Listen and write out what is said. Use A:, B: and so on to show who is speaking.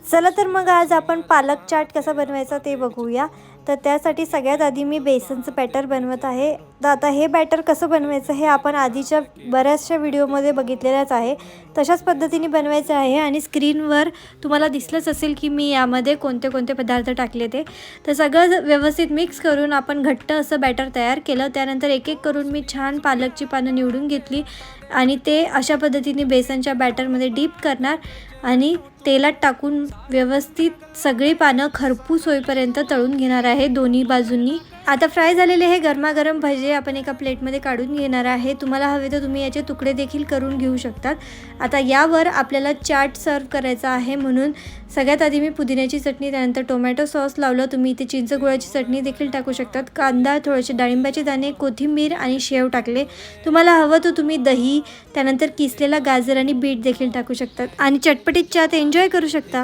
A: चला तर मग आज आपण पालक चाट कसा बनवायचा ते बघूया। तर त्यासाठी सगळ्यात आधी मी बेसनचं बॅटर बनवत आहे। तर आता हे बॅटर कसं बनवायचं हे आपण आधीच्या बऱ्याचशा व्हिडिओमध्ये बघितलेलंच आहे, तशाच पद्धतीने बनवायचं आहे। आणि स्क्रीनवर तुम्हाला दिसलंच असेल की मी यामध्ये कोणते कोणते पदार्थ टाकले ते। तर सगळं व्यवस्थित मिक्स करून आपण घट्ट असं बॅटर तयार केलं। त्यानंतर एक एक करून मी छान पालकची पानं निवडून घेतली आणि ते अशा पद्धतीने बेसनच्या बॅटरमध्ये डीप करणार आणि तेलात टाकून व्यवस्थित सगळी पानं खरपूस होईपर्यंत तळून घेणार आहे दोन्ही बाजूंनी। आता फ्राय झालेले हे गरमागरम भजे आपण एका प्लेटमध्ये काढून घेणार आहे। तुम्हाला हवे तर तुम्ही याचे तुकडे देखील करून घेऊ शकतात। आता यावर आपल्याला चाट सर्व करायचा आहे, म्हणून सगळ्यात आधी मी पुदिन्याची चटणी, त्यानंतर टोमॅटो सॉस लावलं। तुम्ही इथे चिंच गुळाची चटणी देखील टाकू शकतात, कांदा, थोडेसे डाळिंबाचे दाणे, कोथिंबीर आणि शेव टाकले। तुम्हाला हवं तर तुम्ही दही, त्यानंतर किसलेला गाजर आणि बीट देखील टाकू शकतात आणि चटपटीत चाट एन्जॉय करू शकता।